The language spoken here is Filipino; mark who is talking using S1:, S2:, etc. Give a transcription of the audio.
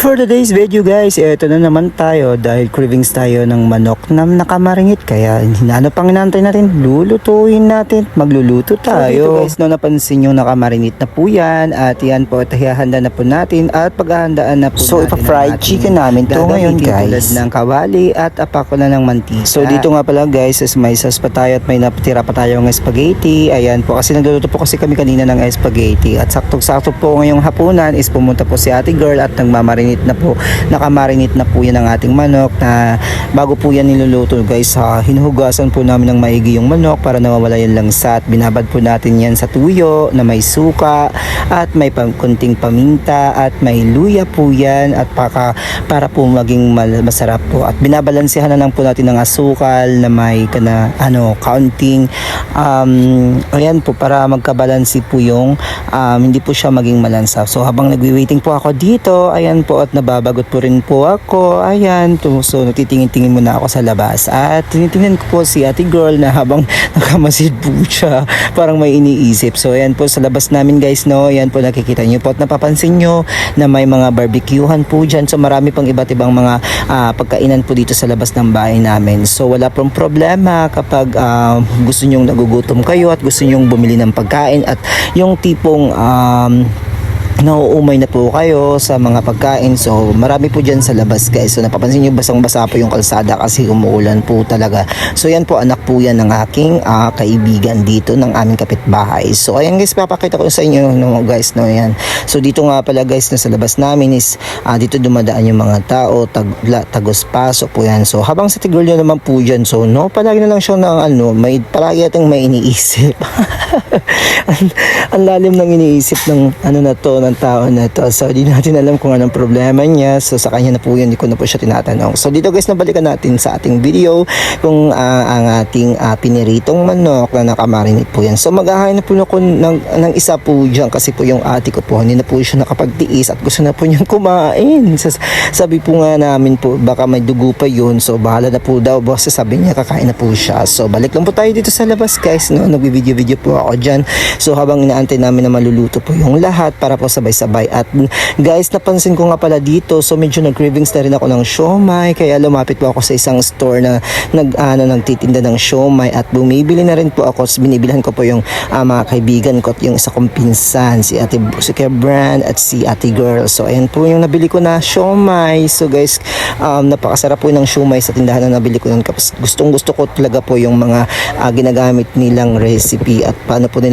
S1: For today's video guys, eto na naman tayo dahil cravings tayo ng manok na nakamaringit. Kaya ano pang inaantay natin? Lulutuin natin. Magluluto tayo. So dito guys, no, napansin yung nakamaringit na po yan. At yan po, hihanda na po natin at paghahandaan na po
S2: So
S1: natin.
S2: ipa-fried chicken namin to ngayon guys.
S1: Tulad ng kawali at apako na ng mantika.
S2: So dito nga pala guys, is may sauce pa tayo at may natira pa tayong spaghetti. Ayan po, kasi nagluluto po kasi kami kanina ng spaghetti. At saktong-sakto po ngayong hapunan is pumunta po si ate girl at nagmamarinate na po. Nakamarinate na po yan ang ating manok na bago po yan niluluto guys. Hinuhugasan po namin ng maigi yung manok para nawawala yung langsa at binabad po natin yan sa tuyo na may suka at may kunting paminta at may luya po yan at para po maging masarap po. At binabalansehan na lang po natin ng asukal na may counting ayan po para magkabalansi po yung hindi po siya maging malansa. So habang nagwi-waiting po ako dito, ayan po, at nababagot po rin po ako. Ayan, so nagtitingin-tingin muna ako sa labas at tinitingnan ko po si ate girl na habang nakamasid po siya, parang may iniisip. So ayan po sa labas namin guys, no, ayan po nakikita nyo po at napapansin nyo na may mga barbecuehan po dyan. So marami pang iba't ibang mga pagkainan po dito sa labas ng bahay namin. So wala pong problema kapag gusto nyong nagugutom kayo at gusto nyong bumili ng pagkain at yung tipong nauumay na po kayo sa mga pagkain. So marami po dyan sa labas guys. So napapansin nyo basang-basa po yung kalsada kasi umuulan po talaga. So yan po, anak po yan ng aking kaibigan dito ng aming kapitbahay. So ayan guys, papakita ko sa inyo guys, no, yan. So dito nga pala guys, na sa labas namin is dito dumadaan yung mga tao, tagos paso po yan. So habang sa tigol nyo naman po dyan, so no, palagi na lang siya ng palagi atang may iniisip. Ang lalim ng iniisip ng ng tao na to. So di natin alam kung anong problema niya. So sa kanya na po yun, hindi ko na po siya tinatanong. So dito guys, nabalikan natin sa ating video kung ang ating piniritong manok na nakamarinate po yan. So maghahain na po ako ng isa po dyan kasi po yung ate ko po, hindi na po siya nakapagtiis at gusto na po niyang kumain. Sabi po nga namin po, baka may dugo pa yun. So bahala na po daw, boss. Sabi niya, kakain na po siya. So balik lang po tayo dito sa labas guys, no? Nagbi-video po ako dyan. So habang inaantay namin na maluluto po yung lahat para po sabay-sabay. At guys, napansin ko nga pala dito, so medyo nag-cravings na rin ako ng siomai, kaya lumapit po ako sa isang store na nagtitinda ng siomai at bumibili na rin po ako. Binibilhan ko po yung mga kaibigan ko at yung isa kong pinsan, si Kuya Brand at si ate girl. So ayan po yung nabili ko na siomai. So guys, napakasarap po ng siomai sa tindahan na nabili ko nun. Gustong gusto ko talaga po yung mga ginagamit nilang recipe at paano po nila